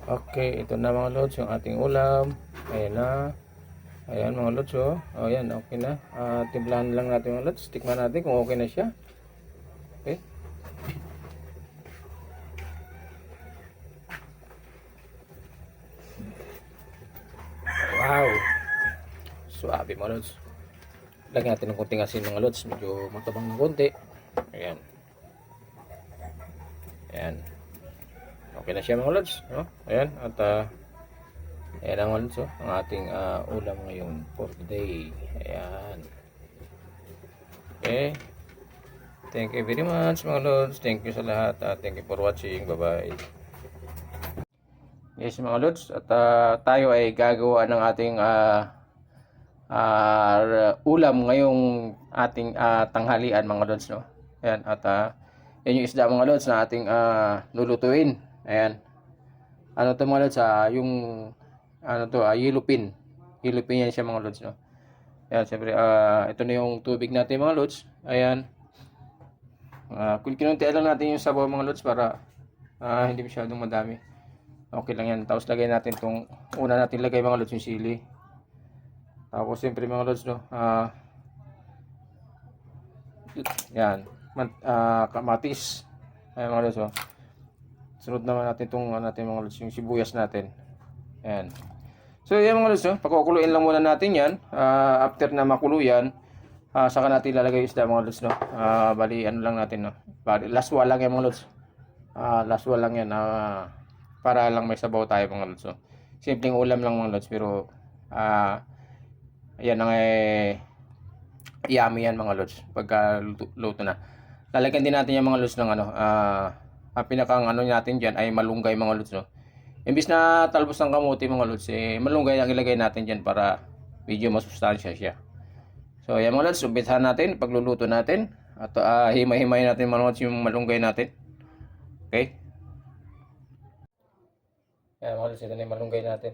Okay, ito na mga lods, yung ating ulam. Ayan na. Ayan mga lods, oh. Oh, ayan, okay na. Timplahan lang natin mga lods. Tikman natin kung okay na siya. Okay. Wow! Suabe mga lods. Lagyan natin ng konting asin mga lods. Medyo matabang ng konti. Ayan. Ayan. Okay na siya mga lods. No? Ayan. At ayan ang mga lods, oh. Ang ating ulam ngayon for today. Ayan. Okay. Thank you very much mga lods. Thank you sa lahat. Thank you for watching. Bye-bye. Yes mga lods. At tayo ay gagawa ng ating ulam ngayong ating tanghalian mga lods, no? Ayan. At yan yung isda mga lods na ating lulutuin. Ayan. Ano to mga lods? Yung ano to, yellow pin. Yellow pin yan siya mga lods, no? Ayan, siyempre ito na yung tubig natin mga lods. Ayan. Kinunti lang natin yung sabaw mga lods para hindi masyadong madami. Okay lang yan. Tapos lagay natin itong una natin lagay mga lods yung sili. Tapos siyempre mga lods, no, yan, kamatis. Ayan mga lods, oh. Sunod naman natin itong natin mga lods, yung sibuyas natin. Ayan. So yan mga lods, no, pakukuluin lang muna natin yan. After na makulo yan, saka natin ilalagay yung isda mga lods, no. Bali ano lang natin, no. Bali laswa lang yan mga lods. Laswa lang yan, para lang may sabaw tayo mga lods, no. Simpleng ulam lang mga lods, pero ayan ang yummy yan mga lods pagka luto na. Lalagyan din natin yung mga lods ng ano, ang pinakang ano natin dyan ay malunggay mga lods, no. Imbis na talbos ng kamuti mga lods, malunggay ang ilagay natin dyan para medyo masustansya siya. So yan mga lods, umpisahan natin pagluluto natin. At himay-himay natin mga lods yung malunggay natin. Okay. Yan mga lods, ito na yung malunggay natin.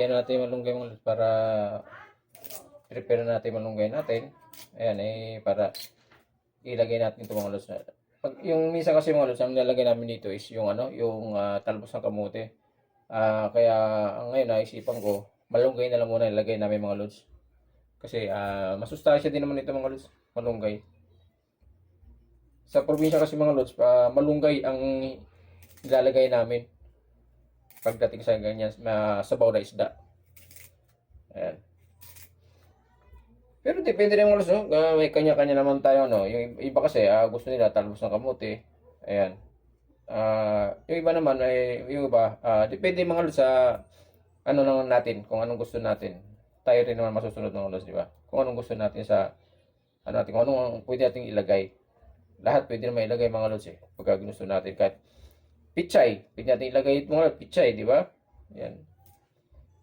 Ano natin yung malunggay mga lods para prepare natin malunggay natin. Ayan, para ilagay natin ito mga lods. Pag yung misa kasi mga lods, ang nilalagay namin dito is yung ano, yung talbos ng kamote. Kaya ngayon naisipan ko, malunggay na lang muna ilagay namin mga lods. Kasi masustansya din naman ito mga lods, malunggay. Sa probinsya kasi mga lods, malunggay ang ilalagay namin pagdating sa ganyan sabaw na isda. Ayan. Pero depende rin mga lods, no? May kanya-kanya naman tayo, no? Yung iba kasi gusto nila talbos ng kamote. Ayan. Yung iba naman ay yung iba, depende mga lods sa ano naman natin, kung anong gusto natin. Tayo rin naman masusunod mga lods, di ba? Kung anong gusto natin sa ano natin, kung anong pwede nating ilagay. Lahat pwede naman ilagay mga lods pagka gusto natin. Kahit pichay, pwede natin ilagay mga lods, pichay, di ba? Ayan.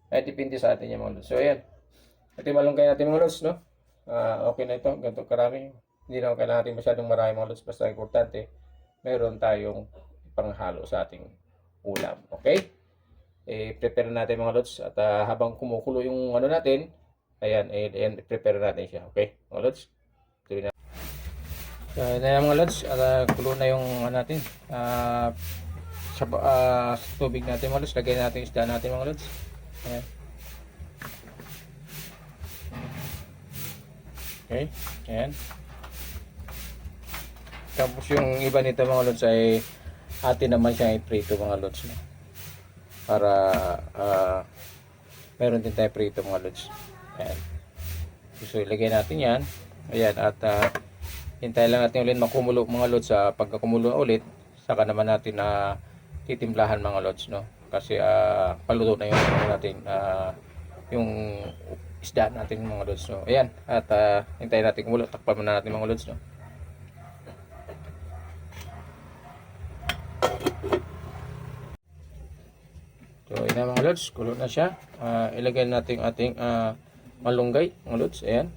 Ay depende sa atin yung mga lods. So ayan. Ito yung malunggay natin mga lods, no? Okay na ito, ganito karami. Hindi na kailangan natin masyadong marami mga lods. Basta importante, meron tayong panghalo sa ating ulam. Okay? Prepare natin mga lods. At habang kumukulo yung ano natin, ayan, prepare natin siya. Okay? Mga lods? Tuloy na. So, ayan mga lods. At kulo na yung ano natin. Sa tubig natin mga lods. Lagay natin isda natin mga lods. Ayan. Okay, ayan. Tapos yung iba nito mga lods ay atin naman siya i-prito mga lods, no? Para meron din tayo prito mga lods. Ayan. So ilagay natin yan. Ayan, at hintayin lang natin ulit makumulo mga lods. Pagkakumulo ulit, saka naman natin titimplahan mga lods, no? Kasi paluto na yung natin yung isda natin mga lods, no? Ayan, at hintayin natin kumulo. Takpan muna natin mga lods, no? So ayan na mga lods, kulo na siya. Ilagay natin ating malunggay mga lods. Ayan,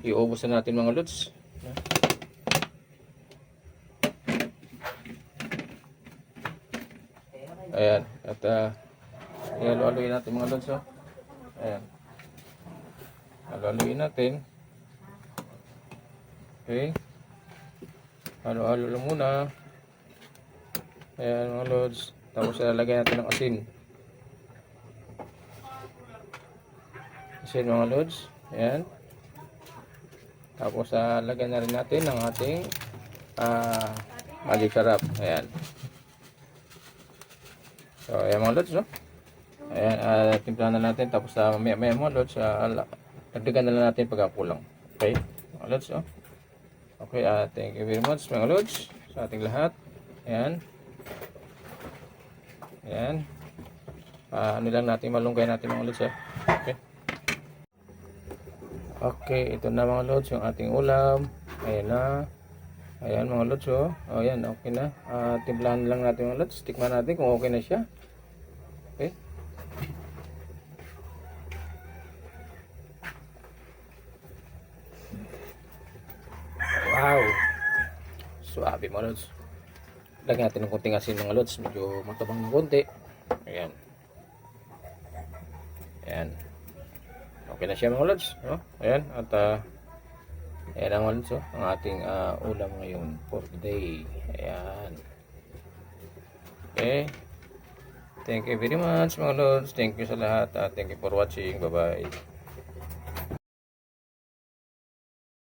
iubos na natin mga lods. Ayan, at ihalo-haloyin natin mga lods, oh. Ayan. Halo-haluin natin. Okay. Halo-halo lang muna. Ayan mga lods. Tapos lalagyan natin ng asin. Asin mga lods. Ayan. Tapos lagyan na rin natin ng ating magic sarap. Ayan. So ayan mga lods, no? Ayan, timplahan na natin. Tapos maya mga lods, dagdagan na lang natin pagkakulang. Okay? Mga lods, no? Okay, thank you very much mga lods sa ating lahat. Ayan. Ayan. Ano lang natin, malunggay natin mga lods, Okay. Okay, ito na mga lods yung ating ulam. Ayan na. Ayan mga lods, oh. Ayan, okay na. Timplahan lang natin mga lods. Tikman natin kung okay na siya. Okay. Wow. Suabe mga lods. Lagyan natin ng konting asin mga lods. Medyo matabang ng konti. Ayan. Ayan. Okay na siya mga lods. No? Ayan. At ayan ang mga lods. Ang ating ulam ngayon for today. Ayan. Okay. Thank you very much mga lods. Thank you sa lahat. Thank you for watching. Bye bye.